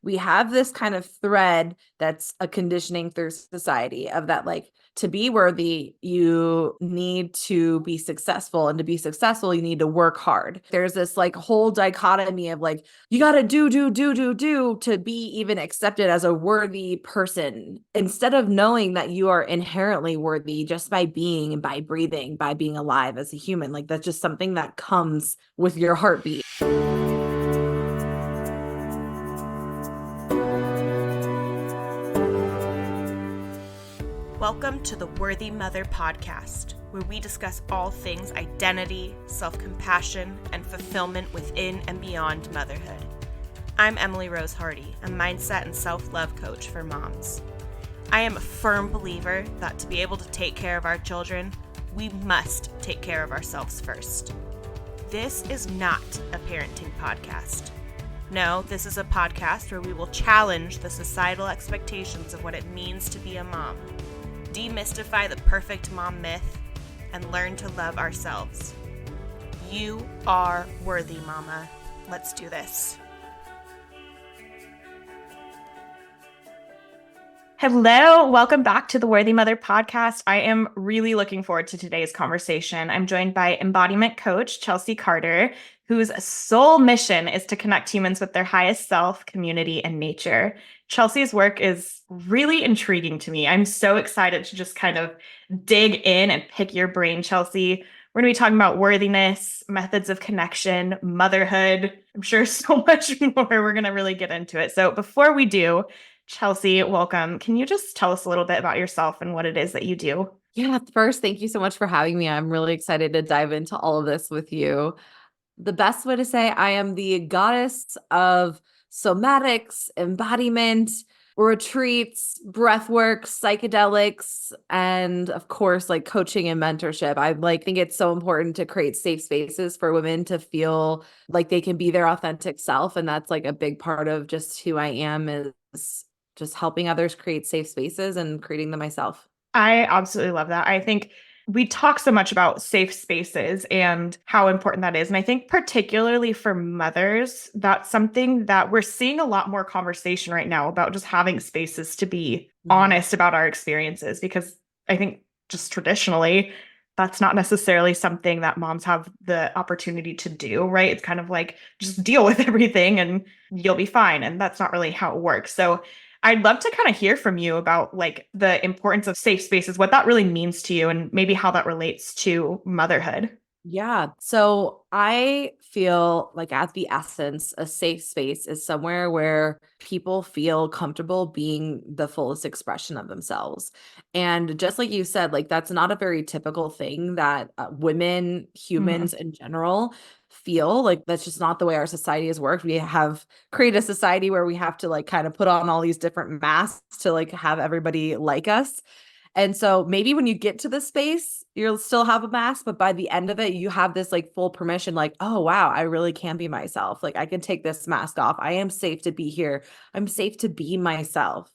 we have this kind of thread that's a conditioning through society of that, like, to be worthy, you need to be successful. And to be successful, you need to work hard. There's this like whole dichotomy of like, you got to do to be even accepted as a worthy person, instead of knowing that you are inherently worthy just by being and by breathing, by being alive as a human. Like, that's just something that comes with your heartbeat. Welcome to the Worthy Mother podcast, where we discuss all things identity, self-compassion, and fulfillment within and beyond motherhood. I'm Emily Rose Hardy, a mindset and self-love coach for moms. I am a firm believer that to be able to take care of our children, we must take care of ourselves first. This is not a parenting podcast. No, this is a podcast where we will challenge the societal expectations of what it means to be a mom, demystify the perfect mom myth, and learn to love ourselves. You are worthy, mama. Let's do this. Hello, welcome back to the Worthy Mother podcast. I am really looking forward to today's conversation. I'm joined by embodiment coach Chelsea Carter, whose sole mission is to connect humans with their highest self, community, and nature. Chelsea's work is really intriguing to me. I'm so excited to just kind of dig in and pick your brain, Chelsea. We're going to be talking about worthiness, methods of connection, motherhood. I'm sure so much more. We're going to really get into it. So before we do, Chelsea, welcome. Can you just tell us a little bit about yourself and what it is that you do? Yeah, first, thank you so much for having me. I'm really excited to dive into all of this with you. The best way to say I am the goddess of somatics, embodiment, retreats, breath work, psychedelics, and of course, like coaching and mentorship. I think it's so important to create safe spaces for women to feel like they can be their authentic self. And that's like a big part of just who I am, is just helping others create safe spaces and creating them myself. I absolutely love that. I think we talk so much about safe spaces and how important that is. And I think particularly for mothers, that's something that we're seeing a lot more conversation right now about, just having spaces to be honest about our experiences, because I think just traditionally, that's not necessarily something that moms have the opportunity to do, right? It's kind of like, just deal with everything and you'll be fine. And that's not really how it works. So I'd love to kind of hear from you about like the importance of safe spaces, what that really means to you, and maybe how that relates to motherhood. Yeah. So I feel like at the essence, a safe space is somewhere where people feel comfortable being the fullest expression of themselves. And just like you said, like that's not a very typical thing that women, humans in general, feel. Like that's just not the way our society has worked. We have created a society where we have to like kind of put on all these different masks to like have everybody like us. And so maybe when you get to the space, you'll still have a mask, but by the end of it, you have this like full permission, like, oh, wow, I really can be myself. Like I can take this mask off. I am safe to be here. I'm safe to be myself.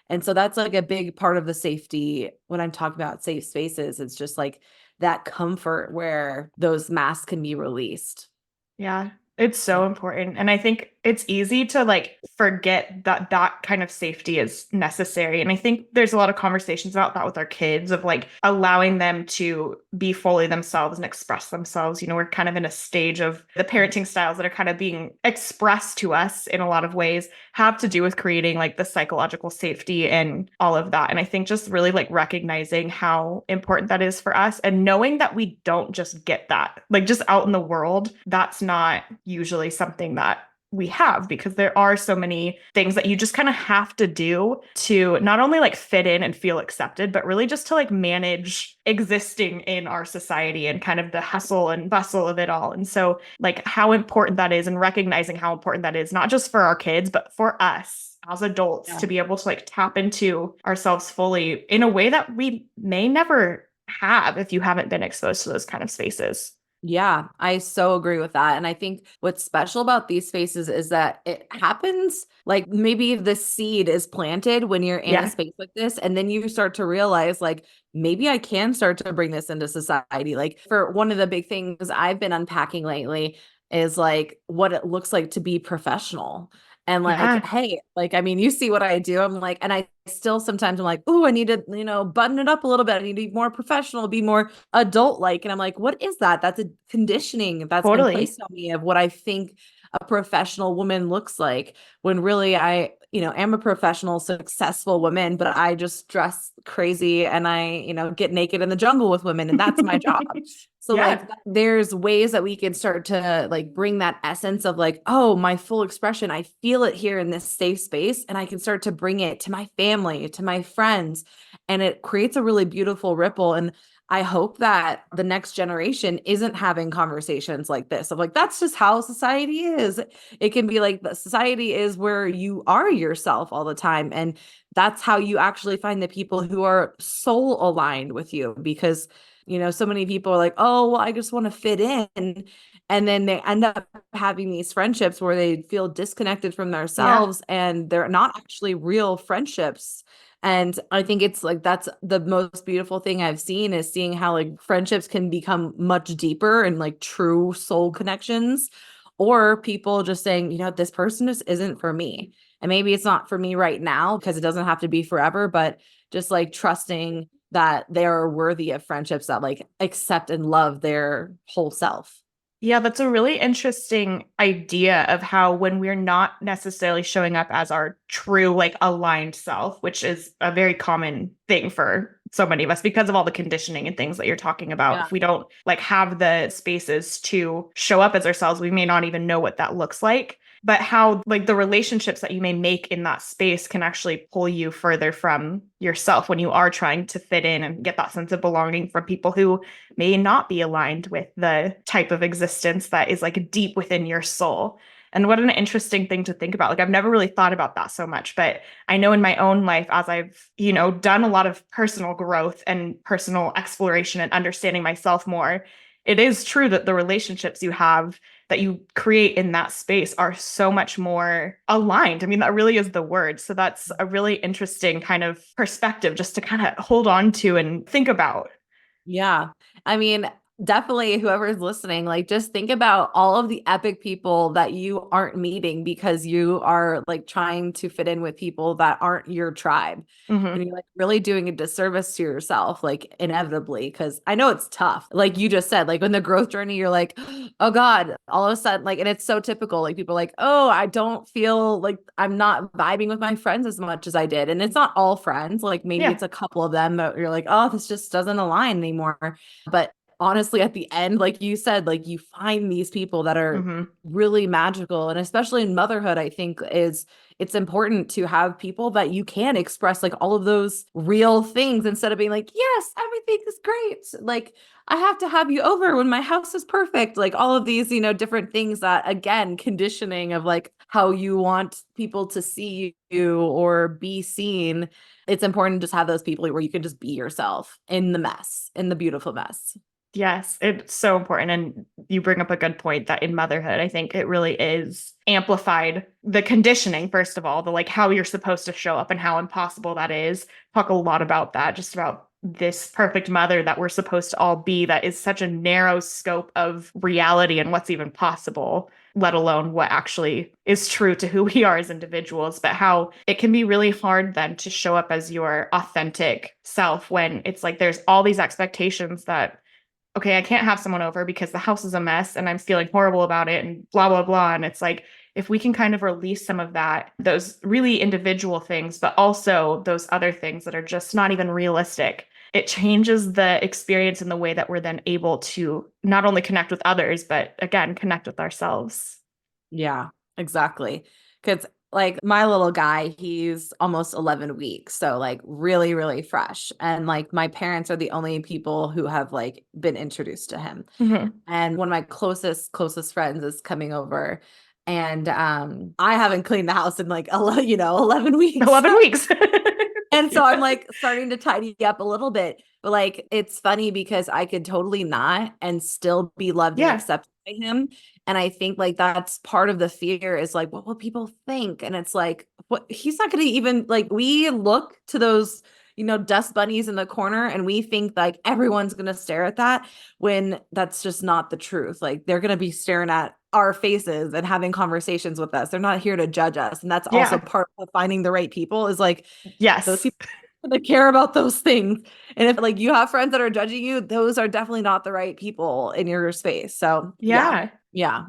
And so that's like a big part of the safety when I'm talking about safe spaces. It's just like that comfort where those masks can be released. Yeah, it's so important. And I think it's easy to like forget that that kind of safety is necessary. And I think there's a lot of conversations about that with our kids, of like allowing them to be fully themselves and express themselves. You know, we're kind of in a stage of the parenting styles that are kind of being expressed to us in a lot of ways have to do with creating like the psychological safety and all of that. And I think just really like recognizing how important that is for us, and knowing that we don't just get that, like just out in the world, that's not usually something that we have, because there are so many things that you just kind of have to do to not only like fit in and feel accepted, but really just to like manage existing in our society and kind of the hustle and bustle of it all. And so like how important that is, and recognizing how important that is, not just for our kids, but for us as adults to be able to like tap into ourselves fully in a way that we may never have if you haven't been exposed to those kind of spaces. Yeah, I so agree with that. And I think what's special about these spaces is that it happens like maybe the seed is planted when you're in a space like this. And then you start to realize like, maybe I can start to bring this into society. Like for one of the big things I've been unpacking lately is like what it looks like to be professional. And like, Yeah, hey, like, I mean, you see what I do. I'm like, and I still sometimes I'm like, oh, I need to, button it up a little bit. I need to be more professional, be more adult like. And I'm like, what is that? That's a conditioning that's been totally. placed on me of what I think a professional woman looks like, when really I, am a professional, successful woman, but I just dress crazy and I, get naked in the jungle with women, and that's my job. So like Yeah. there's ways that we can start to like bring that essence of like, oh, my full expression. I feel it here in this safe space, and I can start to bring it to my family, to my friends, and it creates a really beautiful ripple. And I hope that the next generation isn't having conversations like this of like, that's just how society is. It can be like the society is where you are yourself all the time. And that's how you actually find the people who are soul aligned with you, because so many people are like, oh, well, I just want to fit in. And then they end up having these friendships where they feel disconnected from Yeah. themselves, and they're not actually real friendships. And I think it's like that's the most beautiful thing I've seen, is seeing how like friendships can become much deeper and like true soul connections, or people just saying, this person just isn't for me. And maybe it's not for me right now, because it doesn't have to be forever, but just like trusting that they're worthy of friendships that like accept and love their whole self. Yeah, that's a really interesting idea of how when we're not necessarily showing up as our true, like aligned self, which is a very common thing for so many of us because of all the conditioning and things that you're talking about. Yeah. If we don't like have the spaces to show up as ourselves, we may not even know what that looks like. But how like the relationships that you may make in that space can actually pull you further from yourself when you are trying to fit in and get that sense of belonging from people who may not be aligned with the type of existence that is like deep within your soul. And what an interesting thing to think about. Like I've never really thought about that so much, but I know in my own life as I've, done a lot of personal growth and personal exploration and understanding myself more, it is true that the relationships you have that you create in that space are so much more aligned. I mean, that really is the word. So that's a really interesting kind of perspective just to kind of hold on to and think about. Yeah. I mean, definitely whoever's listening, like just think about all of the epic people that you aren't meeting because you are like trying to fit in with people that aren't your tribe. And Hmm. you're like really doing a disservice to yourself, like inevitably, because I know it's tough. Like you just said, like in the growth journey, you're like, oh God, all of a sudden, like, and it's so typical. Like people are like, oh, I don't feel like I'm not vibing with my friends as much as I did. And it's not all friends. Like maybe Yeah. it's a couple of them that you're like, oh, this just doesn't align anymore. But honestly, at the end, like you said, like you find these people that are Hmm. really magical. And especially in motherhood, I think it's important to have people that you can express like all of those real things instead of being like, yes, everything is great. Like I have to have you over when my house is perfect. Like all of these, different things that again, conditioning of like how you want people to see you or be seen. It's important to just have those people where you can just be yourself in the mess, in the beautiful mess. Yes, it's so important. And you bring up a good point that in motherhood, I think it really is amplified the conditioning, first of all, the like how you're supposed to show up and how impossible that is. Talk a lot about that, just about this perfect mother that we're supposed to all be, that is such a narrow scope of reality and what's even possible, let alone what actually is true to who we are as individuals, but how it can be really hard then to show up as your authentic self when it's like there's all these expectations that okay, I can't have someone over because the house is a mess and I'm feeling horrible about it and blah, blah, blah. And it's like, if we can kind of release some of that, those really individual things, but also those other things that are just not even realistic, it changes the experience in the way that we're then able to not only connect with others, but again, connect with ourselves. Yeah, exactly. Because like my little guy, he's almost 11 weeks. So like really, really fresh. And like my parents are the only people who have like been introduced to him. Hmm. And one of my closest friends is coming over. And I haven't cleaned the house in like 11 weeks. 11 weeks. And so I'm Yeah. like starting to tidy up a little bit. But like it's funny because I could totally not and still be loved and Yeah. accepted by him. And I think like that's part of the fear is like, what will people think? And it's like, what he's not gonna even like we look to those, dust bunnies in the corner and we think like everyone's gonna stare at that when that's just not the truth. Like they're gonna be staring at our faces and having conversations with us. They're not here to judge us. And that's also Yeah. part of finding the right people is like those Yes. people that care about those things. And if like you have friends that are judging you, those are definitely not the right people in your space. So yeah. Yeah. Yeah.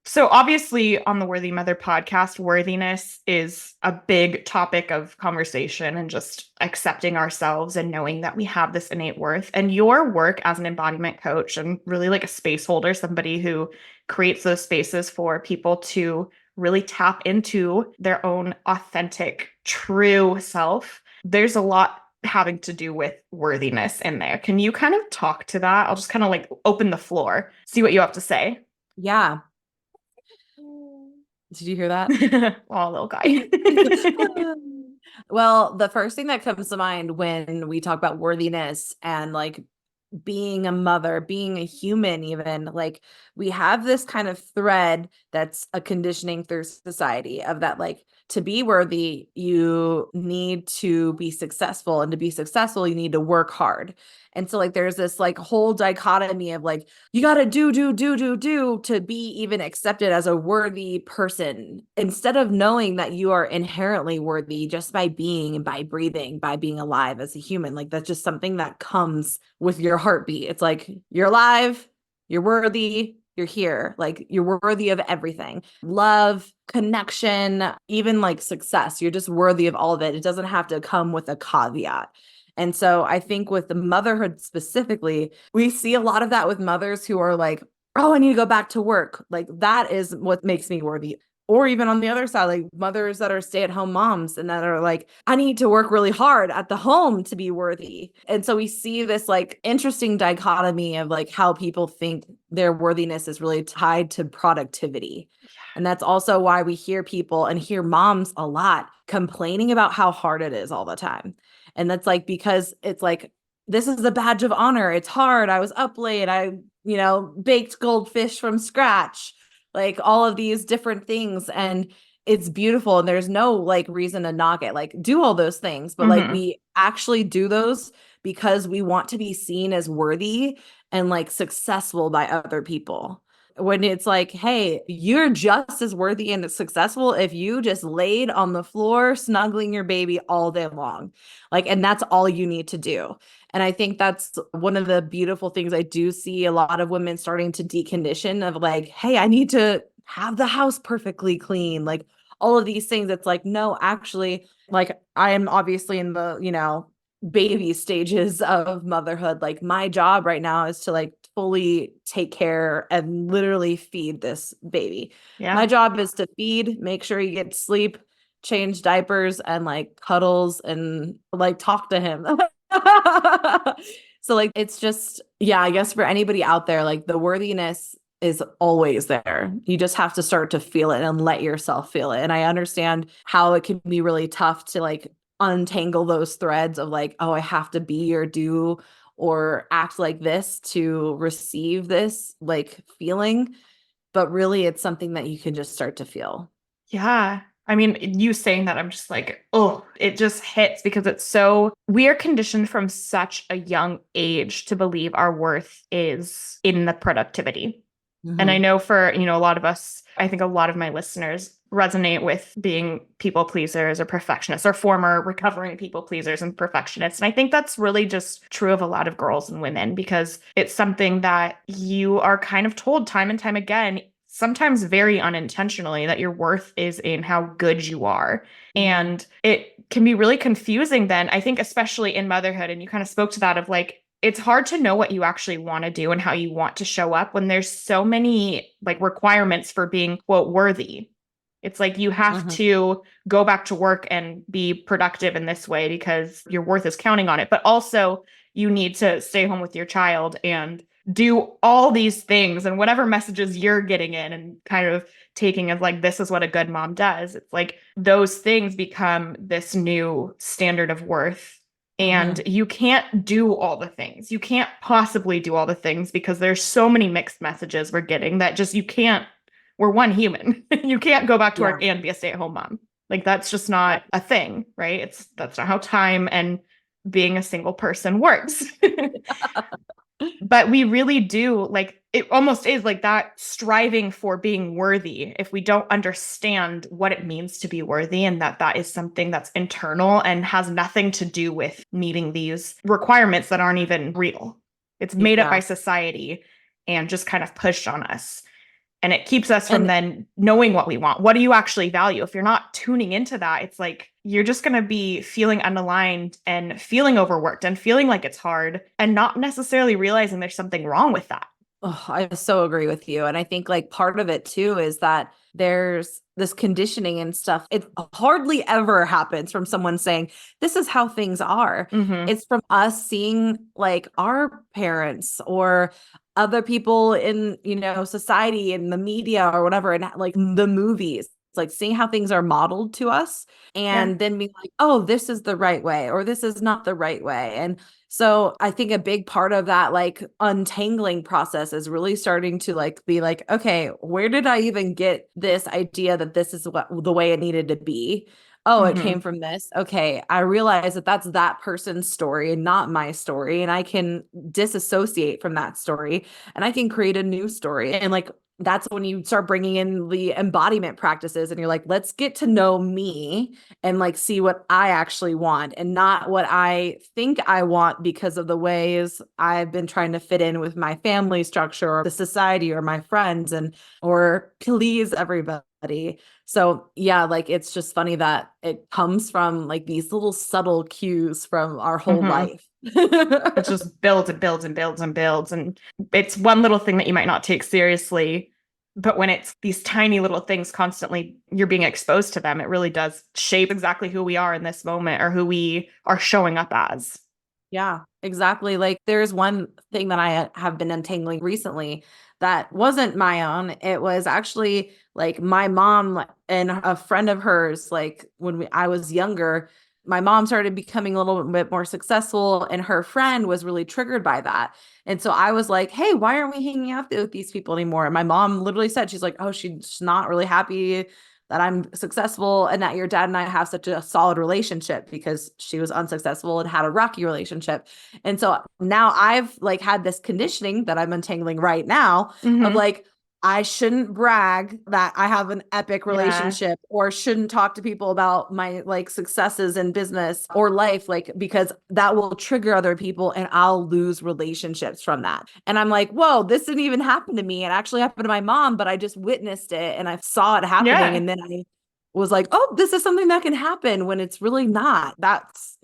So obviously on the Worthy Mother podcast, worthiness is a big topic of conversation and just accepting ourselves and knowing that we have this innate worth. And your work as an embodiment coach and really like a space holder, somebody who creates those spaces for people to really tap into their own authentic, true self. There's a lot having to do with worthiness in there. Can you kind of talk to that? I'll just kind of like open the floor, see what you have to say. Yeah. Did you hear that? Oh, little guy. Well, the first thing that comes to mind when we talk about worthiness and like being a mother, being a human, even like we have this kind of thread that's a conditioning through society of that, like to be worthy, you need to be successful. And to be successful, you need to work hard. And so, like, there's this like whole dichotomy of like, you got to do to be even accepted as a worthy person instead of knowing that you are inherently worthy just by being and by breathing, by being alive as a human. Like, that's just something that comes with your heartbeat. It's like, you're alive, you're worthy, you're here. Like, you're worthy of everything love, connection, even like success. You're just worthy of all of it. It doesn't have to come with a caveat. And so I think with the motherhood specifically, we see a lot of that with mothers who are like, oh, I need to go back to work. Like that is what makes me worthy. Or even on the other side, like mothers that are stay-at-home moms and that are like, I need to work really hard at the home to be worthy. And so we see this like interesting dichotomy of like how people think their worthiness is really tied to productivity. And that's also why we hear people and hear moms a lot complaining about how hard it is all the time. And that's like because it's like this is a badge of honor. It's hard. I was up late. Baked goldfish from scratch, like all of these different things. And it's beautiful. And there's no like reason to knock it. Like do all those things, but like Hmm. we actually do those because we want to be seen as worthy and like successful by other people. When it's like, hey, you're just as worthy and successful if you just laid on the floor snuggling your baby all day long. Like, and that's all you need to do. And I think that's one of the beautiful things I do see a lot of women starting to decondition of like, hey, I need to have the house perfectly clean. Like all of these things. It's like, no, actually, like I am obviously in the, baby stages of motherhood. Like my job right now is to like fully take care and literally feed this baby. My Yeah. job is to feed, make sure he gets sleep, change diapers and like cuddles and like talk to him. So like it's just yeah, I guess for anybody out there like the worthiness is always there. You just have to start to feel it and let yourself feel it. And I understand how it can be really tough to like untangle those threads of like, oh, I have to be or do or act like this to receive this like feeling. But really, it's something that you can just start to feel. Yeah. I mean, you saying that, I'm just like, oh, it just hits because it's so, we are conditioned from such a young age to believe our worth is in the productivity. And I Mm-hmm. know for, a lot of us, I think a lot of my listeners resonate with being people pleasers or perfectionists or former recovering people pleasers and perfectionists. And I think that's really just true of a lot of girls and women because it's something that you are kind of told time and time again, sometimes very unintentionally, that your worth is in how good you are. Mm-hmm. And it can be really confusing then, I think, especially in motherhood. And you kind of spoke to that of like, it's hard to know what you actually want to do and how you want to show up when there's so many like requirements for being quote worthy. It's like you have Mm-hmm. to go back to work and be productive in this way because your worth is counting on it. But also you need to stay home with your child and do all these things and whatever messages you're getting in and kind of taking as like this is what a good mom does. It's like those things become this new standard of worth and Mm-hmm. you can't do all the things. You can't possibly do all the things because there's so many mixed messages we're getting that just you can't. We're one human. You can't go back to work Yeah. and be a stay-at-home mom. Like that's just not a thing, right? That's not how time and being a single person works. But we really do like it almost is like that striving for being worthy if we don't understand what it means to be worthy and that that is something that's internal and has nothing to do with meeting these requirements that aren't even real. It's made up by Yeah. society and just kind of pushed on us. And it keeps us from And then knowing what we want. What do you actually value? If you're not tuning into that, it's like you're just going to be feeling unaligned and feeling overworked and feeling like it's hard and not necessarily realizing there's something wrong with that. oh, I so agree with you. And I think like part of it too is that there's this conditioning and stuff. It hardly ever happens from someone saying, this is how things are. Mm-hmm. It's from us seeing like our parents or other people in, society and the media or whatever, and like the movies. It's like seeing how things are modeled to us Yeah. and then being like, oh, this is the right way or this is not the right way. And so I think a big part of that like untangling process is really starting to like be like, okay, where did I even get this idea that this is what the way it needed to be? Oh, it Mm-hmm. came from this. Okay, I realize that that's that person's story and not my story, and I can disassociate from that story and I can create a new story. And like that's when you start bringing in the embodiment practices and you're like, let's get to know me and like see what I actually want and not what I think I want because of the ways I've been trying to fit in with my family structure or the society or my friends and or please everybody. So yeah, like it's just funny that it comes from like these little subtle cues from our whole Mm-hmm. life. It just builds and builds and builds and builds. And it's one little thing that you might not take seriously. But when it's these tiny little things constantly, you're being exposed to them, it really does shape exactly who we are in this moment or who we are showing up as. Yeah, exactly. Like there's one thing that I have been untangling recently that wasn't my own. It was actually like my mom and a friend of hers, like I was younger, my mom started becoming a little bit more successful and her friend was really triggered by that. And so I was like, hey, why aren't we hanging out with these people anymore? And my mom literally said, she's like, oh, she's not really happy that I'm successful and that your dad and I have such a solid relationship because she was unsuccessful and had a rocky relationship. And so now I've like had this conditioning that I'm untangling right now of Mm-hmm. like, I shouldn't brag that I have an epic Yeah. relationship or shouldn't talk to people about my like successes in business or life, like, because that will trigger other people and I'll lose relationships from that. And I'm like, whoa, this didn't even happen to me. It actually happened to my mom, but I just witnessed it and I saw it happening. Yeah. And then I was like, oh, this is something that can happen when it's really not. That's,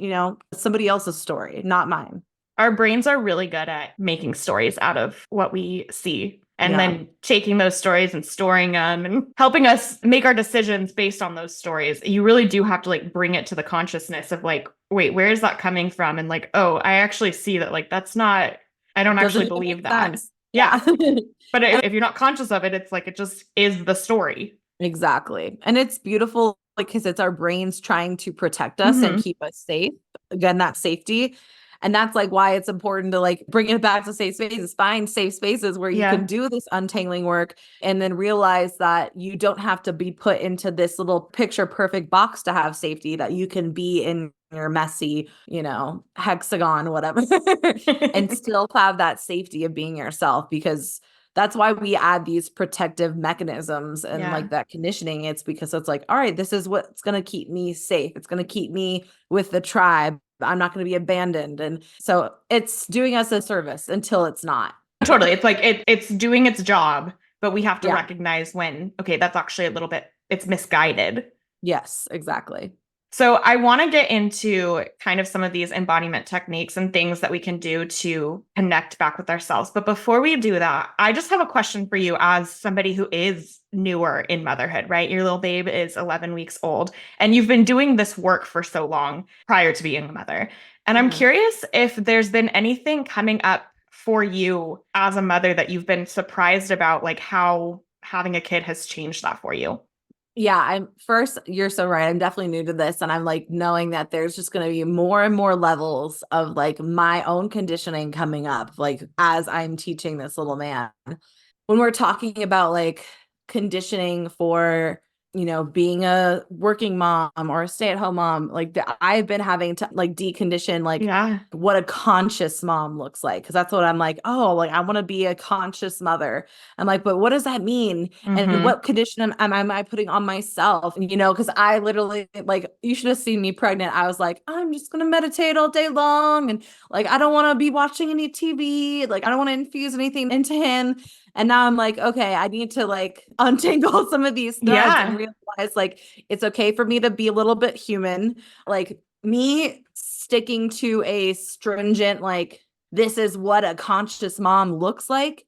somebody else's story, not mine. Our brains are really good at making stories out of what we see and Yeah. then taking those stories and storing them and helping us make our decisions based on those stories. You really do have to like bring it to the consciousness of like, wait, where is that coming from? And like, oh, I actually see that like that's not, I don't Doesn't actually even make believe that. sense. Yeah. Yeah. But And if you're not conscious of it, it's like it just is the story. exactly. And it's beautiful because it's our brains trying to protect us and Hmm. keep us safe. Again, that safety. And that's like why it's important to like bring it back to safe spaces, find safe spaces where you can Yeah. do this untangling work and then realize that you don't have to be put into this little picture perfect box to have safety, that you can be in your messy, hexagon, whatever, and still have that safety of being yourself because that's why we add these protective mechanisms and Yeah. like that conditioning. It's because it's like, all right, this is what's going to keep me safe. It's going to keep me with the tribe. I'm not going to be abandoned. And so it's doing us a service until it's not. Totally. It's like it's doing its job, but we have to Yeah. recognize when, okay, that's actually a little bit, it's misguided. Yes, exactly. So I want to get into kind of some of these embodiment techniques and things that we can do to connect back with ourselves. But before we do that, I just have a question for you as somebody who is newer in motherhood, right? Your little babe is 11 weeks old and you've been doing this work for so long prior to being a mother. And I'm Mhm. curious if there's been anything coming up for you as a mother that you've been surprised about, like how having a kid has changed that for you. Yeah, you're so right. I'm definitely new to this. And I'm like knowing that there's just going to be more and more levels of like my own conditioning coming up, like as I'm teaching this little man. When we're talking about like conditioning for, being a working mom or a stay-at-home mom, like I've been having to like decondition like Yeah. what a conscious mom looks like. Cause that's what I'm like, oh, like I want to be a conscious mother. I'm like, but what does that mean? And Mm-hmm. what condition am I putting on myself? And, cause I literally like, you should have seen me pregnant. I was like, I'm just gonna meditate all day long. And like, I don't want to be watching any TV. Like, I don't want to infuse anything into him. And now I'm like, okay, I need to like untangle some of these threads and Yeah. realize like it's okay for me to be a little bit human. Like me sticking to a stringent, like, this is what a conscious mom looks like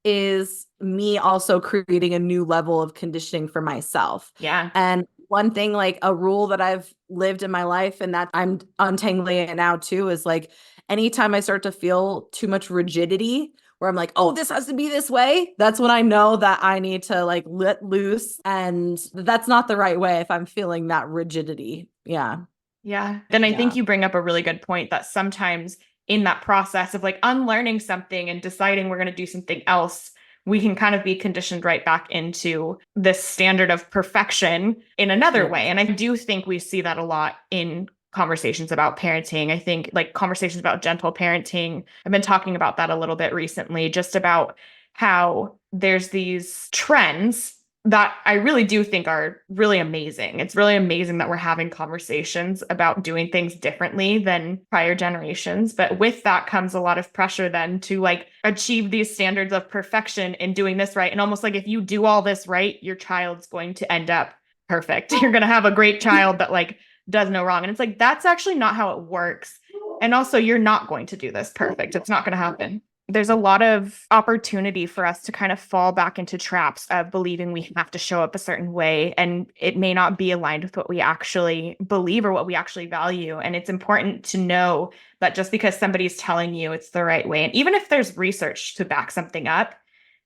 is me also creating a new level of conditioning for myself. Yeah. And one thing, like a rule that I've lived in my life and that I'm untangling it now too, is like anytime I start to feel too much rigidity, where I'm like, oh, this has to be this way, that's when I know that I need to like let loose. And that's not the right way if I'm feeling that rigidity. Yeah. Yeah. Then I think Yeah. you bring up a really good point that sometimes in that process of like unlearning something and deciding we're going to do something else, we can kind of be conditioned right back into this standard of perfection in another way. Yes. And I do think we see that a lot in conversations about parenting. I think like conversations about gentle parenting. I've been talking about that a little bit recently, just about how there's these trends that I really do think are really amazing. It's really amazing that we're having conversations about doing things differently than prior generations. But with that comes a lot of pressure then to like achieve these standards of perfection in doing this right. And almost like if you do all this right, your child's going to end up perfect. You're going to have a great child that like does no wrong. And it's like, that's actually not how it works. And also, you're not going to do this perfect. It's not going to happen. There's a lot of opportunity for us to kind of fall back into traps of believing we have to show up a certain way, and it may not be aligned with what we actually believe or what we actually value. And it's important to know that just because somebody's telling you it's the right way, and even if there's research to back something up,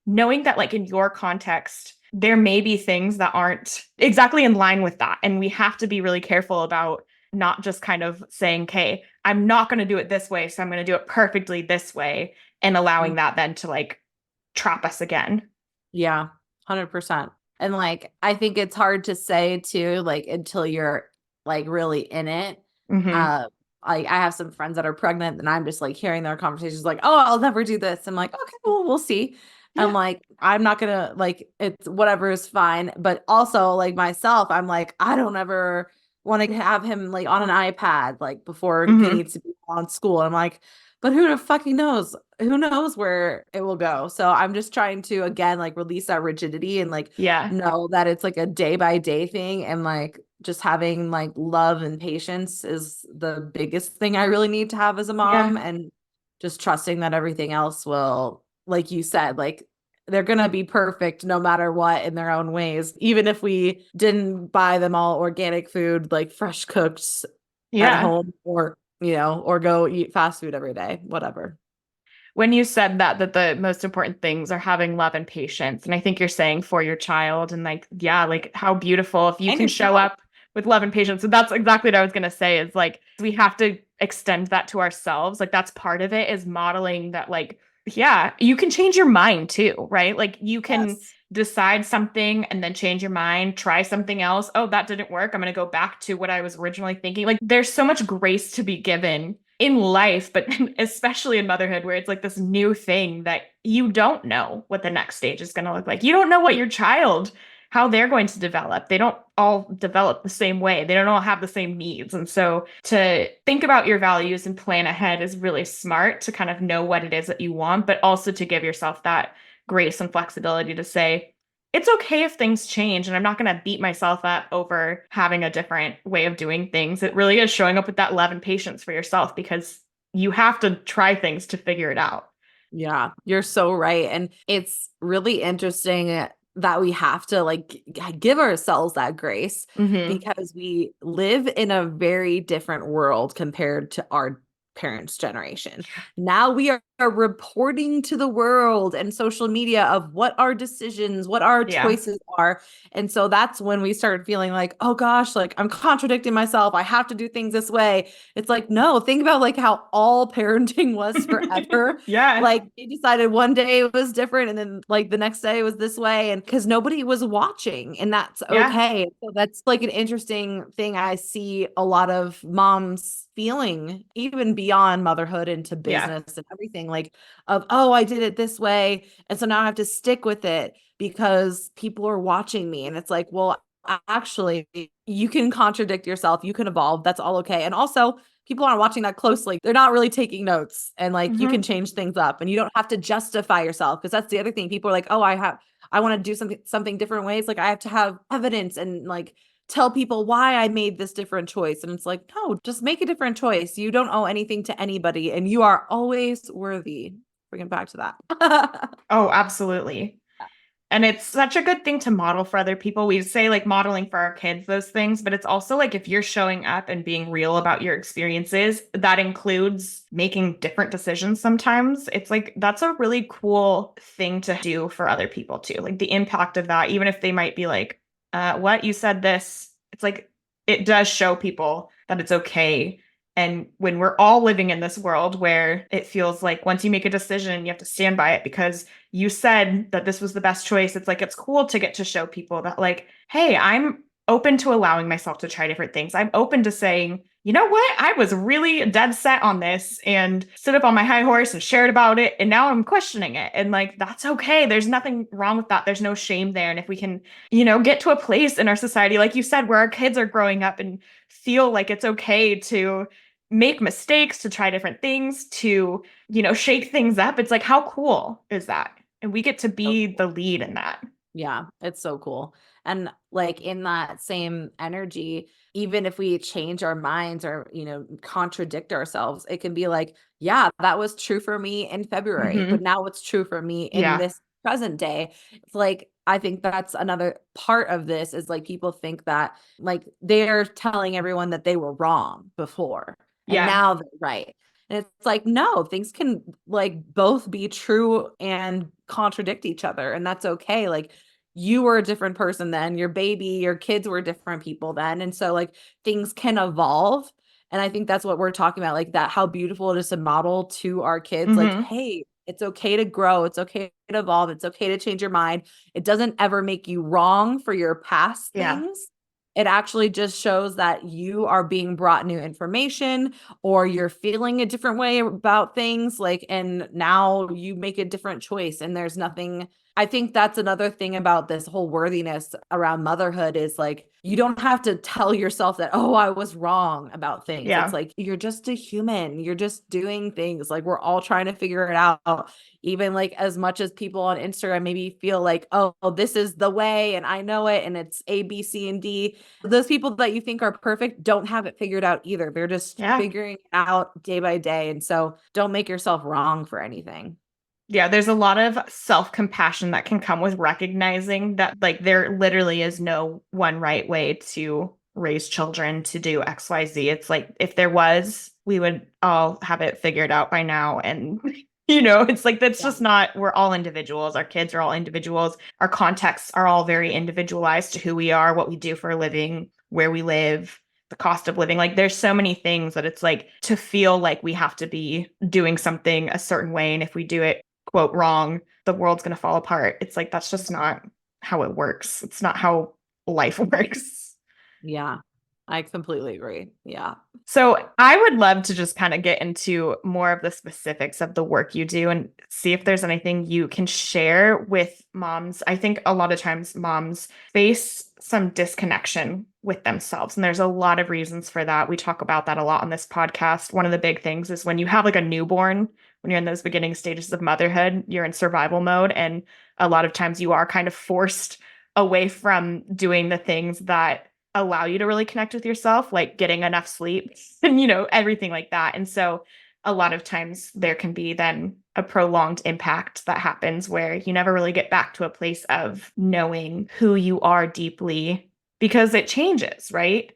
knowing that like in your context, there may be things that aren't exactly in line with that. And we have to be really careful about not just kind of saying, okay, I'm not going to do it this way, so I'm going to do it perfectly this way, and allowing that then to like trap us again. Yeah, 100%. And like, I think it's hard to say too, like, until you're like really in it. Mm-hmm. Uh, like I have some friends that are pregnant and I'm just like hearing their conversations like, oh, I'll never do this. I'm like, okay, well, we'll see. I'm Yeah. like, I'm not gonna like it's whatever is fine. But also like myself, I'm like, I don't ever want to have him like on an iPad like before he Mm-hmm. needs to be on school. And I'm like, but who the fucking knows? Who knows where it will go? So I'm just trying to again like release that rigidity and like Yeah. know that it's like a day by day thing and like just having like love and patience is the biggest thing I really need to have as a Yeah. mom and just trusting that everything else will, like you said, like they're gonna be perfect no matter what in their own ways. Even if we didn't buy them all organic food, like fresh cooked at Yeah. home or or go eat fast food every day, whatever. When you said that the most important things are having love and patience, and I think you're saying for your child, and like yeah, like how beautiful if you And can show yourself. up with love and patience. So that's exactly what I was going to say, is like we have to extend that to ourselves. Like that's part of it, is modeling that like yeah, you can change your mind too, right? Like you can Yes. decide something and then change your mind, try something else. Oh, that didn't work. I'm going to go back to what I was originally thinking. Like there's so much grace to be given in life, but especially in motherhood, where it's like this new thing that you don't know what the next stage is going to look like. You don't know what your child, how they're going to develop. They don't all develop the same way. They don't all have the same needs. And so to think about your values and plan ahead is really smart, to kind of know what it is that you want, but also to give yourself that grace and flexibility to say, it's okay if things change, and I'm not going to beat myself up over having a different way of doing things. It really is showing up with that love and patience for yourself, because you have to try things to figure it out. Yeah, you're so right. And it's really interesting that we have to like give ourselves that grace Mm-hmm. because we live in a very different world compared to our parents' generation. Now we are reporting to the world and social media of what our decisions, what our Yeah. choices are. And so that's when we started feeling like, oh gosh, like I'm contradicting myself. I have to do things this way. It's like, no, think about like how all parenting was forever. Yeah. Like they decided one day it was different and then like the next day it was this way. And because nobody was watching, and that's Yeah. okay. So that's like an interesting thing I see a lot of moms feeling, even beyond motherhood into Yeah. business and everything, like of, oh, I did it this way. And so now I have to stick with it because people are watching me. And it's like, well, actually, you can contradict yourself, you can evolve. That's all okay. And also, people aren't watching that closely. They're not really taking notes, and like you can Hmm. change things up and you don't have to justify yourself, because that's the other thing. People are like, "Oh, I want to do something different ways. Like I have to have evidence and like tell people why I made this different choice." And it's like, "No, just make a different choice. You don't owe anything to anybody and you are always worthy." Bring it back to that. Oh, absolutely. And it's such a good thing to model for other people. We say like modeling for our kids those things, but it's also like if you're showing up and being real about your experiences, that includes making different decisions sometimes. It's like that's a really cool thing to do for other people too. Like the impact of that, even if they might be like, what you said this, it's like it does show people that it's okay. And when we're all living in this world where it feels like once you make a decision, you have to stand by it because you said that this was the best choice. It's like it's cool to get to show people that, like, hey, I'm open to allowing myself to try different things. I'm open to saying, you know what? I was really dead set on this and stood up on my high horse and shared about it. And now I'm questioning it. And like, that's okay. There's nothing wrong with that. There's no shame there. And if we can, get to a place in our society, like you said, where our kids are growing up and feel like it's okay to make mistakes, to try different things, to, shake things up. It's like, how cool is that? And we get to So be cool. the lead in that. Yeah, it's so cool. And like in that same energy, even if we change our minds or, contradict ourselves, it can be like, yeah, that was true for me in February, but Hmm. now it's true for me in Yeah. this present day. It's like, I think that's another part of this is like people think that like they're telling everyone that they were wrong before and Yeah. now they're right. And it's like, no, things can like both be true and contradict each other. And that's okay. Like you were a different person then, your baby, your kids were different people then. And so like things can evolve. And I think that's what we're talking about, like that, how beautiful it is to model to our kids, like, Hmm. hey, it's okay to grow. It's okay to evolve. It's okay to change your mind. It doesn't ever make you wrong for your past Yeah. things. It actually just shows that you are being brought new information or you're feeling a different way about things, like, and now you make a different choice. And there's nothing, I think that's another thing about this whole worthiness around motherhood is like, you don't have to tell yourself that, oh, I was wrong about things. It's Yeah. like, you're just a human. You're just doing things. Like, we're all trying to figure it out. Even like as much as people on Instagram maybe feel like, oh, this is the way and I know it and it's A, B, C, and D. Those people that you think are perfect don't have it figured out either. They're just Yeah. figuring it out day by day. And so don't make yourself wrong for anything. Yeah, there's a lot of self-compassion that can come with recognizing that like there literally is no one right way to raise children to do XYZ. It's like if there was, we would all have it figured out by now. And it's like that's Yeah. just not, we're all individuals. Our kids are all individuals. Our contexts are all very individualized to who we are, what we do for a living, where we live, the cost of living. Like there's so many things that it's like to feel like we have to be doing something a certain way. And if we do it quote wrong, the world's going to fall apart. It's like that's just not how it works. It's not how life works. Yeah. I completely agree. Yeah. So, I would love to just kind of get into more of the specifics of the work you do and see if there's anything you can share with moms. I think a lot of times moms face some disconnection with themselves, and there's a lot of reasons for that. We talk about that a lot on this podcast. One of the big things is when you have like a newborn, when you're in those beginning stages of motherhood, you're in survival mode, and a lot of times you are kind of forced away from doing the things that allow you to really connect with yourself, like getting enough sleep and, everything like that. And so a lot of times there can be then a prolonged impact that happens where you never really get back to a place of knowing who you are deeply because it changes, right?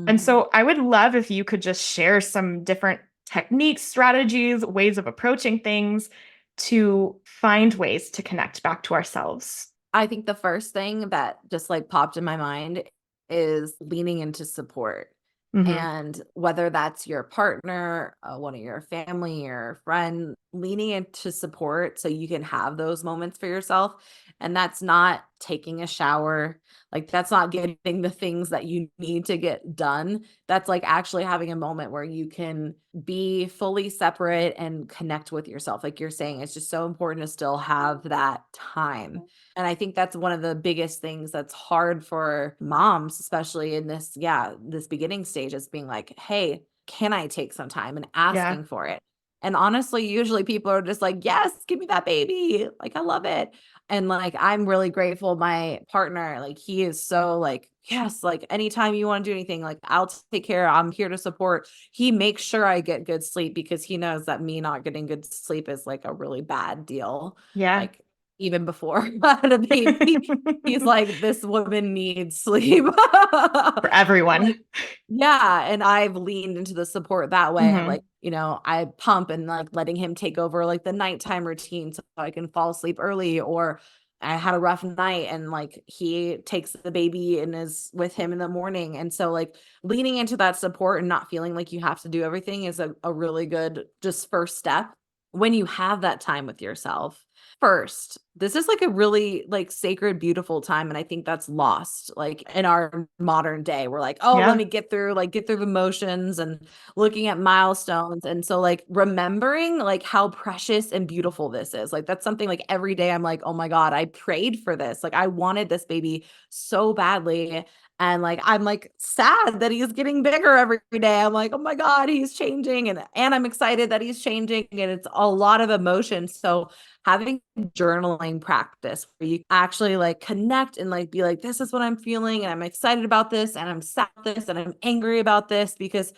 And Mhm. so I would love if you could just share some different techniques, strategies, ways of approaching things to find ways to connect back to ourselves? I think the first thing that just like popped in my mind is leaning into support. Hmm. And whether that's your partner, one of your family, your friend, leaning into support so you can have those moments for yourself. And that's not taking a shower. Like, that's not getting the things that you need to get done. That's like actually having a moment where you can be fully separate and connect with yourself. Like you're saying, it's just so important to still have that time. And I think that's one of the biggest things that's hard for moms, especially in this, yeah, this beginning stage, is being like, hey, can I take some time, and Yeah. asking for it. And honestly, usually people are just like, yes, give me that baby. Like, I love it. And like, I'm really grateful. My partner, like, he is so like, yes, like anytime you want to do anything, like, I'll take care. I'm here to support. He makes sure I get good sleep because he knows that me not getting good sleep is like a really bad deal. Yeah. Like, even before I had a baby, he's like, "This woman needs sleep." For Like, everyone. yeah, and I've leaned into the support that way. Hmm. Like, I pump and like letting him take over like the nighttime routine so I can fall asleep early, or I had a rough night and like he takes the baby and is with him in the morning. And so like leaning into that support and not feeling like you have to do everything is a really good just first step when you have that time with yourself. First, this is like a really like sacred, beautiful time. And I think that's lost like in our modern day. We're like, oh, let Yeah. me get through the motions and looking at milestones. And so like remembering like how precious and beautiful this is. Like that's something like every day I'm like, oh my God, I prayed for this. Like I wanted this baby so badly. And like I'm like sad that he's getting bigger every day. I'm like, oh my God, he's changing. And I'm excited that he's changing. And it's a lot of emotion. So having journaling practice where you actually like connect and like be like, this is what I'm feeling, and I'm excited about this, and I'm sad about this, and I'm angry about this, because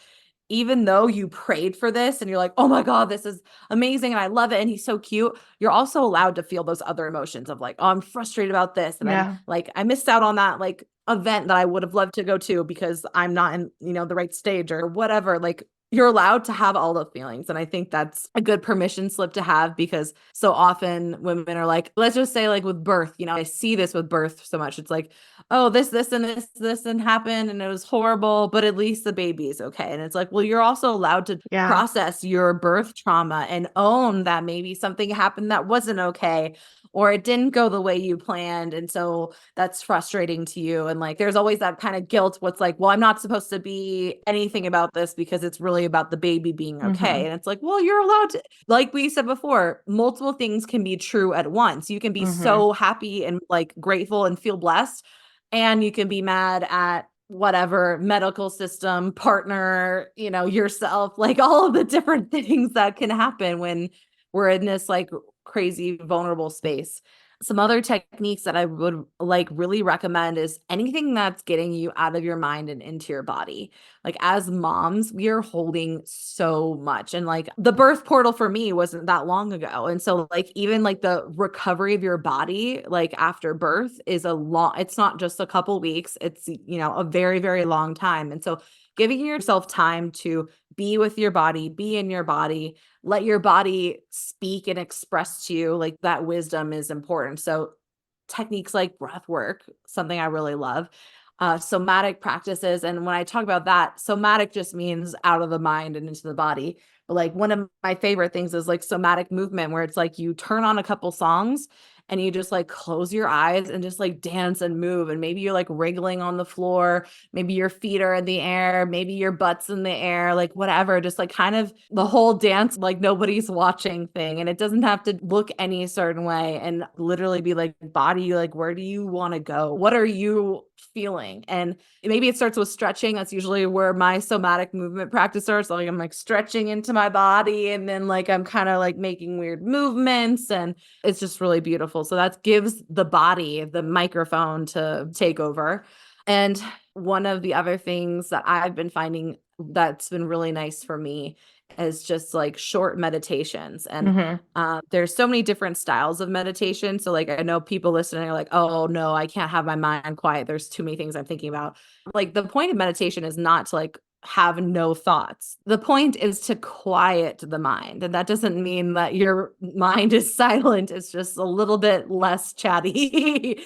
even though you prayed for this and you're like, oh my God, this is amazing and I love it and he's so cute, you're also allowed to feel those other emotions of like, oh, I'm frustrated about this. And I'm Yeah. like, I missed out on that like event that I would have loved to go to because I'm not in, the right stage or whatever. Like, you're allowed to have all the feelings. And I think that's a good permission slip to have, because so often women are like, let's just say like with birth, I see this with birth so much. It's like, oh, this and happened and it was horrible, but at least the baby is okay. And it's like, well, you're also allowed to Yeah. process your birth trauma and own that maybe something happened that wasn't okay, or it didn't go the way you planned. And so that's frustrating to you. And like, there's always that kind of guilt. What's like, well, I'm not supposed to be anything about this because it's really about the baby being okay. Hmm. And it's like, well, you're allowed to, like we said before, multiple things can be true at once. You can be Hmm. so happy and like grateful and feel blessed, and you can be mad at whatever medical system, partner, yourself, like all of the different things that can happen when we're in this like crazy vulnerable space. Some other techniques that I would like really recommend is anything that's getting you out of your mind and into your body. Like, as moms, we are holding so much. And like the birth portal for me wasn't that long ago. And so like even like the recovery of your body like after birth is it's not just a couple weeks. It's a very, very long time. And so giving yourself time to be with your body, be in your body, let your body speak and express to you, like that wisdom is important. So techniques like breath work, something I really love. Somatic practices. And when I talk about that, somatic just means out of the mind and into the body. But like one of my favorite things is like somatic movement, where it's like you turn on a couple songs and you just like close your eyes and just like dance and move. And maybe you're like wriggling on the floor. Maybe your feet are in the air. Maybe your butt's in the air, like whatever, just like kind of the whole dance, like nobody's watching thing. And it doesn't have to look any certain way, and literally be like, body, like, where do you want to go? What are you feeling? And maybe it starts with stretching. That's usually where my somatic movement practice starts. Like I'm like stretching into my body, and then like I'm kind of like making weird movements, and it's just really beautiful. So that gives the body the microphone to take over. And one of the other things that I've been finding that's been really nice for me is just like short meditations. And Hmm. there's so many different styles of meditation. So like I know people listening are like, oh no, I can't have my mind quiet. There's too many things I'm thinking about. Like the point of meditation is not to like have no thoughts. The point is to quiet the mind. And that doesn't mean that your mind is silent, it's just a little bit less chatty.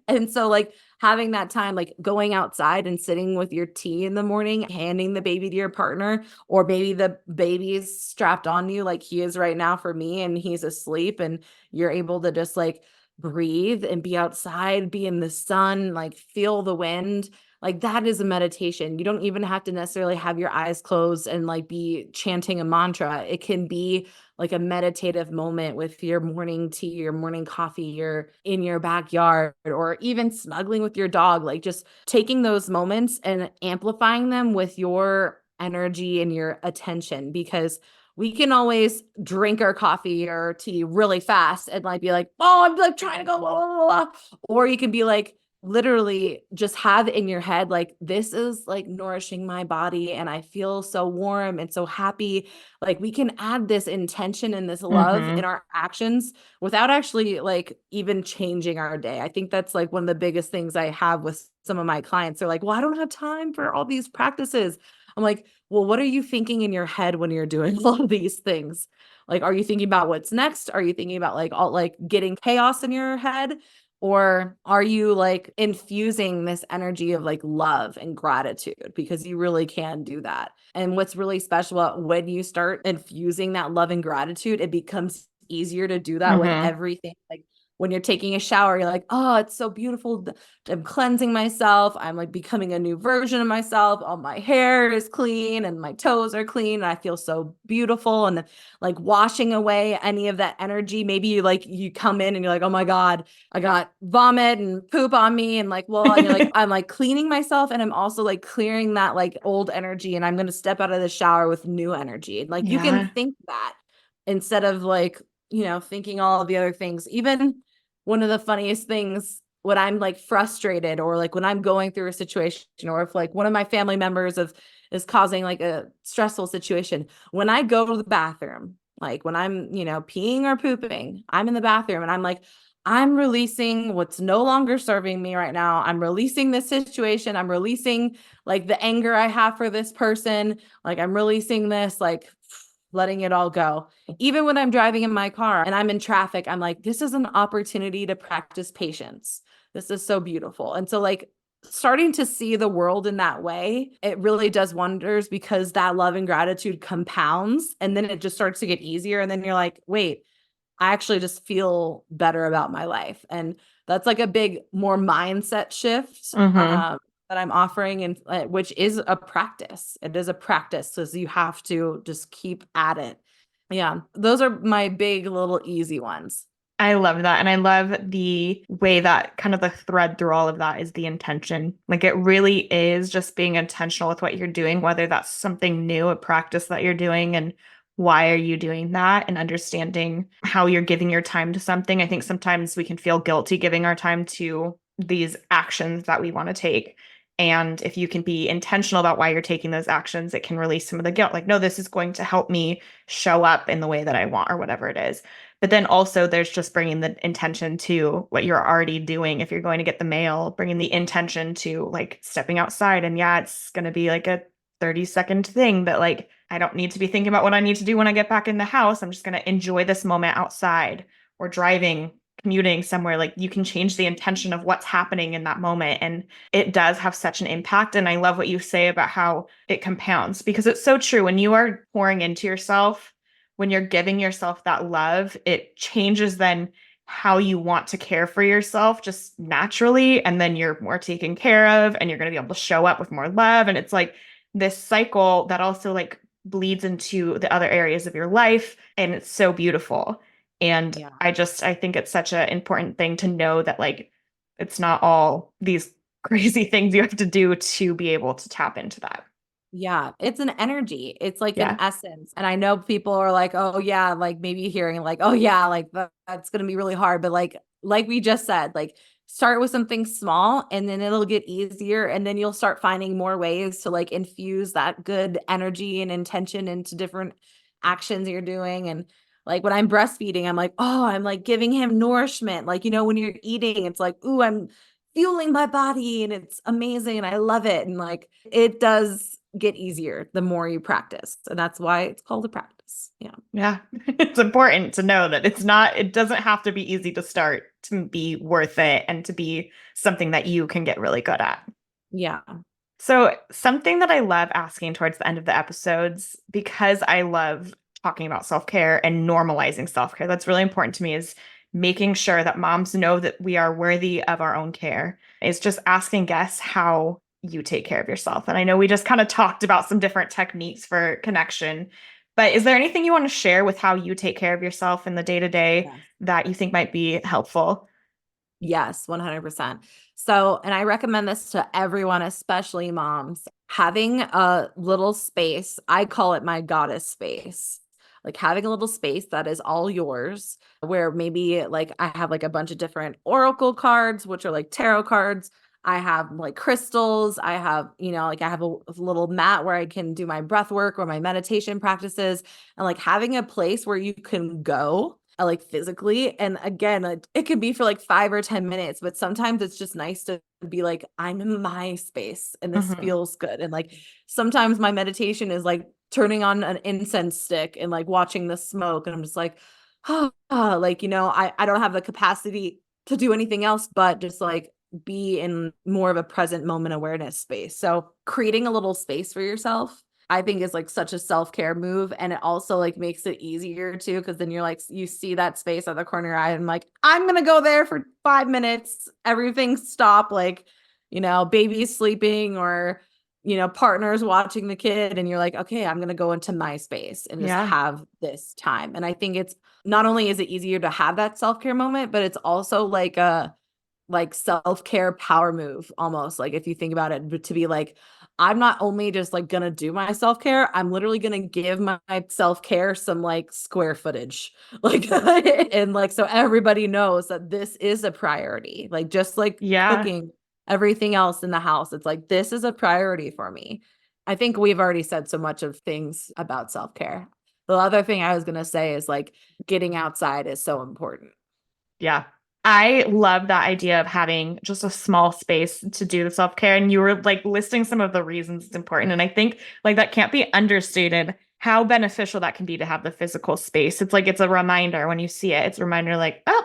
And so, like, having that time, like going outside and sitting with your tea in the morning, handing the baby to your partner, or maybe the baby's strapped on you, like he is right now for me, and he's asleep, and you're able to just like breathe and be outside, be in the sun, like feel the wind. Like that is a meditation. You don't even have to necessarily have your eyes closed and like be chanting a mantra. It can be like a meditative moment with your morning tea, your morning coffee, you're in your backyard, or even snuggling with your dog, like just taking those moments and amplifying them with your energy and your attention, because we can always drink our coffee or tea really fast and like be like, oh, I'm like trying to go, blah, blah, blah. Or you can be like, literally just have in your head, like, this is like nourishing my body and I feel so warm and so happy. Like, we can add this intention and this love in Mm-hmm. our actions without actually like even changing our day. I think that's like one of the biggest things I have with some of my clients. They're like, well, I don't have time for all these practices. I'm like, well, what are you thinking in your head when you're doing all of these things? Like, are you thinking about what's next? Are you thinking about like all like getting chaos in your head? Or are you like infusing this energy of like love and gratitude? Because you really can do that. And what's really special about when you start infusing that love and gratitude, it becomes easier to do that with Mm-hmm. everything. Like when you're taking a shower, you're like, oh, it's so beautiful. I'm cleansing myself. I'm like becoming a new version of myself. All my hair is clean and my toes are clean. And I feel so beautiful. And like washing away any of that energy. Maybe you like, you come in and you're like, oh my God, I got vomit and poop on me, and like, well, and you're like, I'm like cleaning myself, and I'm also like clearing that like old energy, and I'm going to step out of the shower with new energy. Like you can Yeah. think that instead of like, thinking all of the other things. Even one of the funniest things when I'm like frustrated, or like when I'm going through a situation, or if like one of my family members of is causing like a stressful situation, when I go to the bathroom, like when I'm, peeing or pooping, I'm in the bathroom and I'm like, I'm releasing what's no longer serving me right now. I'm releasing this situation. I'm releasing like the anger I have for this person. Like I'm releasing this, like letting it all go. Even when I'm driving in my car and I'm in traffic, I'm like, this is an opportunity to practice patience. This is so beautiful. And so, like, starting to see the world in that way, it really does wonders, because that love and gratitude compounds, and then it just starts to get easier. And then you're like, wait, I actually just feel better about my life. And that's like a big, more mindset shift Mm-hmm. that I'm offering, and which is a practice. It is a practice, so you have to just keep at it. Yeah, those are my big little easy ones. I love that. And I love the way that kind of the thread through all of that is the intention. Like it really is just being intentional with what you're doing, whether that's something new, a practice that you're doing, and why are you doing that, and understanding how you're giving your time to something. I think sometimes we can feel guilty giving our time to these actions that we want to take. And if you can be intentional about why you're taking those actions, it can release some of the guilt. Like, no, this is going to help me show up in the way that I want, or whatever it is. But then also there's just bringing the intention to what you're already doing. If you're going to get the mail, bringing the intention to like stepping outside. And yeah, it's going to be like a 30-second thing, but like I don't need to be thinking about what I need to do when I get back in the house. I'm just going to enjoy this moment outside, or driving, commuting somewhere. Like you can change the intention of what's happening in that moment. And it does have such an impact. And I love what you say about how it compounds, because it's so true. When you are pouring into yourself, when you're giving yourself that love, it changes then how you want to care for yourself just naturally. And then you're more taken care of, and you're going to be able to show up with more love. And it's like this cycle that also like bleeds into the other areas of your life. And it's so beautiful. And Yeah. I think it's such an important thing to know that like it's not all these crazy things you have to do to be able to tap into that. Yeah, it's an energy. It's like an Yeah. essence. And I know people are like, "Oh yeah," like maybe hearing like, "Oh yeah, like that's going to be really hard." But like we just said, like start with something small, and then it'll get easier, and then you'll start finding more ways to like infuse that good energy and intention into different actions you're doing. And like when I'm breastfeeding, I'm like, "Oh, I'm like giving him nourishment." Like, when you're eating, it's like, "Ooh, I'm fueling my body and it's amazing and I love it." And like it does get easier the more you practice. And that's why it's called a practice. Yeah. Yeah. It's important to know that it doesn't have to be easy to start to be worth it and to be something that you can get really good at. Yeah. So, something that I love asking towards the end of the episodes, because I love talking about self care and normalizing self care, that's really important to me, is making sure that moms know that we are worthy of our own care, is just asking guests how you take care of yourself. And I know we just kind of talked about some different techniques for connection, but is there anything you want to share with how you take care of yourself in the day to day Yes. that you think might be helpful? Yes, 100%. So, and I recommend this to everyone, especially moms, having a little space. I call it my goddess space. Like having a little space that is all yours, where maybe like I have like a bunch of different oracle cards, which are like tarot cards. I have like crystals. I have, like I have a little mat where I can do my breath work or my meditation practices, and like having a place where you can go like physically. And again, it could be for like 5 or 10 minutes, but sometimes it's just nice to be like, I'm in my space and this Hmm. feels good. And like sometimes my meditation is like turning on an incense stick and like watching the smoke. And I'm just like, like, I don't have the capacity to do anything else, but just like be in more of a present moment awareness space. So creating a little space for yourself, I think, is like such a self-care move. And it also like makes it easier too, because then you're like, you see that space at the corner of your eye, and I'm like, I'm gonna go there for 5 minutes, everything stop, like, baby's sleeping or partner's watching the kid, and you're like, okay, I'm gonna go into my space and just Yeah. have this time. And I think it's not only is it easier to have that self-care moment, but it's also like a self-care power move almost, like if you think about it, but to be like, I'm not only just like gonna do my self-care, I'm literally gonna give my self-care some like square footage, like and like so everybody knows that this is a priority, like just like Yeah. cooking everything else in the house, it's like this is a priority for me. I think we've already said so much of things about self-care. The other thing I was gonna say is like getting outside is so important. Yeah. I love that idea of having just a small space to do the self-care. And you were like listing some of the reasons it's important. And I think like that can't be understated how beneficial that can be to have the physical space. It's like it's a reminder when you see it. It's a reminder like, oh,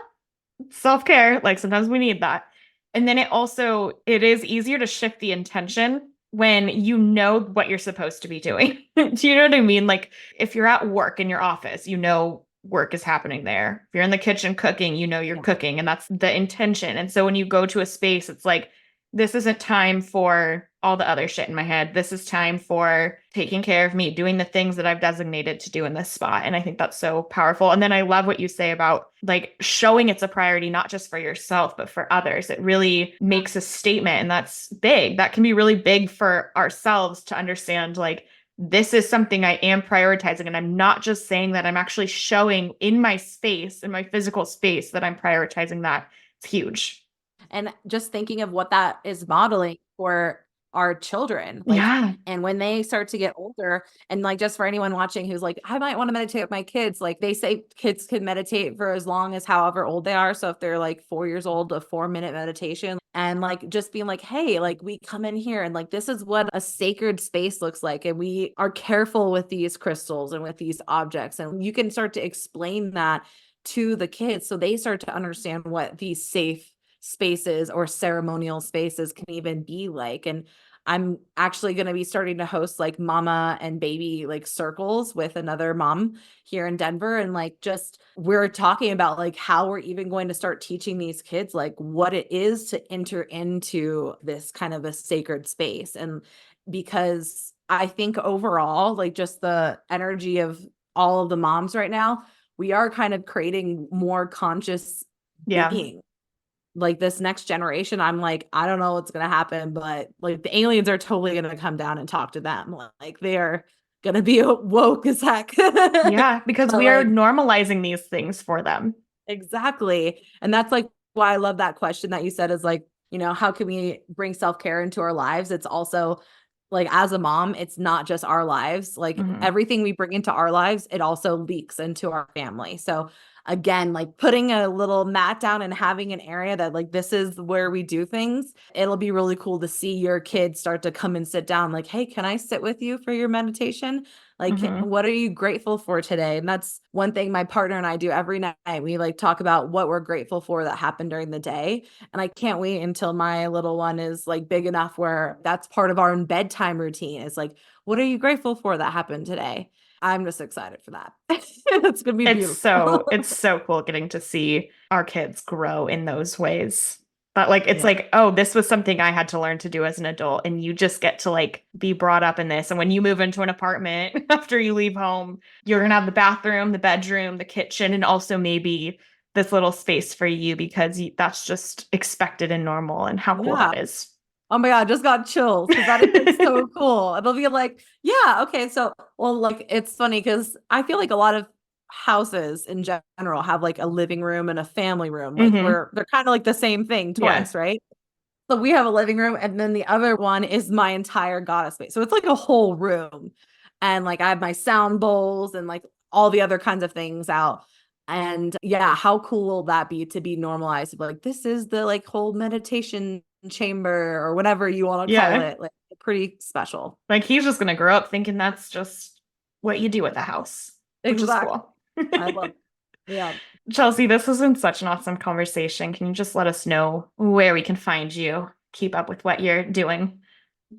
self-care. Like sometimes we need that. And then it is easier to shift the intention when you know what you're supposed to be doing. Do you know what I mean? Like if you're at work in your office, you know work is happening there. If you're in the kitchen cooking, you know you're Yeah. cooking and that's the intention. And so when you go to a space, it's like this isn't time for all the other shit in my head. This is time for taking care of me, doing the things that I've designated to do in this spot. And I think that's so powerful. And then I love what you say about like showing it's a priority, not just for yourself, but for others. It really makes a statement. And that's big. That can be really big for ourselves to understand like, this is something I am prioritizing. And I'm not just saying that, I'm actually showing in my space, in my physical space, that I'm prioritizing that. It's huge. And just thinking of what that is modeling for our children, like, Yeah. and when they start to get older, and like just for anyone watching who's like, I might want to meditate with my kids, like they say kids can meditate for as long as however old they are. So if they're like 4 years old, a 4-minute meditation, and like just being like, hey, like we come in here and like this is what a sacred space looks like, and we are careful with these crystals and with these objects, and you can start to explain that to the kids so they start to understand what these safe spaces or ceremonial spaces can even be like. And I'm actually going to be starting to host like mama and baby like circles with another mom here in Denver, and like just we're talking about like how we're even going to start teaching these kids like what it is to enter into this kind of a sacred space. And because I think overall like just the energy of all of the moms right now, we are kind of creating more conscious Yeah. beings. Like this next generation, I'm like, I don't know what's gonna happen, but like the aliens are totally gonna come down and talk to them. Like they are gonna be woke as heck. Yeah. Because But we are like normalizing these things for them. exactly. And that's like why I love that question that you said is like, how can we bring self-care into our lives? It's also like as a mom, it's not just our lives. Like Hmm. everything we bring into our lives, it also leaks into our family. So again, like putting a little mat down and having an area that like this is where we do things. It'll be really cool to see your kids start to come and sit down like, hey, can I sit with you for your meditation? Like, Mm-hmm. what are you grateful for today? And that's one thing my partner and I do every night. We like talk about what we're grateful for that happened during the day. And I can't wait until my little one is like big enough where that's part of our bedtime routine. Is like, what are you grateful for that happened today? I'm just excited for that. It's going to be beautiful. It's so cool getting to see our kids grow in those ways. But like it's Yeah. like, oh, this was something I had to learn to do as an adult, and you just get to like be brought up in this. And when you move into an apartment after you leave home, you're gonna have the bathroom, the bedroom, the kitchen, and also maybe this little space for you because that's just expected and normal. And how cool Yeah. that is. Oh my God, I just got chills because that is like so cool. It'll be like, yeah, okay. So, well, like it's funny because I feel like a lot of houses in general have like a living room and a family room, like Hmm. where they're kind of like the same thing Yeah. twice, right? So we have a living room, and then the other one is my entire goddess space. So it's like a whole room. And like I have my sound bowls and like all the other kinds of things out. And yeah, how cool will that be to be normalized? Like, this is the like whole meditation chamber or whatever you want to call Yeah. it. Like, pretty special. Like he's just gonna grow up thinking that's just what you do at the house, which is Exactly. cool. I love it. Yeah. Chelsea, this has been such an awesome conversation. Can you just let us know where we can find you? Keep up with what you're doing.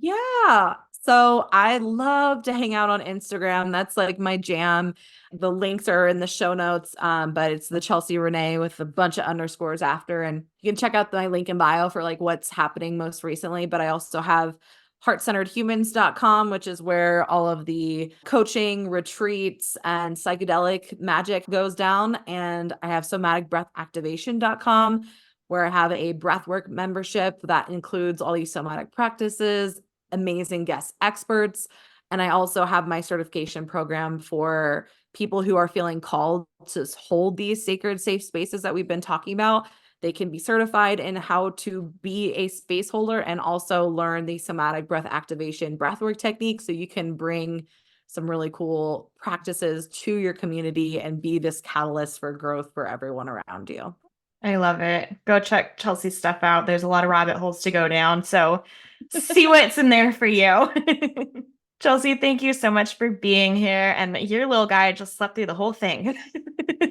Yeah. So I love to hang out on Instagram. That's like my jam. The links are in the show notes, but it's the Chelsea Renee with a bunch of underscores after. And you can check out my link in bio for like what's happening most recently. But I also have heartcenteredhumans.com, which is where all of the coaching, retreats, and psychedelic magic goes down. And I have somaticbreathactivation.com, where I have a breathwork membership that includes all these somatic practices, amazing guest experts. And I also have my certification program for people who are feeling called to hold these sacred, safe spaces that we've been talking about. They can be certified in how to be a space holder and also learn the somatic breath activation breathwork technique. So you can bring some really cool practices to your community and be this catalyst for growth for everyone around you. I love it. Go check Chelsea's stuff out. There's a lot of rabbit holes to go down. So see what's in there for you. Chelsea, thank you so much for being here. And your little guy just slept through the whole thing.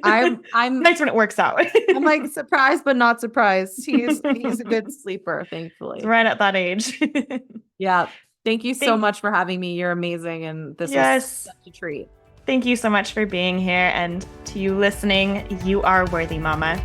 I'm Nice when it works out. I'm like surprised but not surprised. He's a good sleeper, It's thankfully. right at that age. Yeah. Thank you so Thank much for having me. You're amazing, and this was yes. such a treat. Thank you so much for being here. And to you listening, you are worthy, Mama.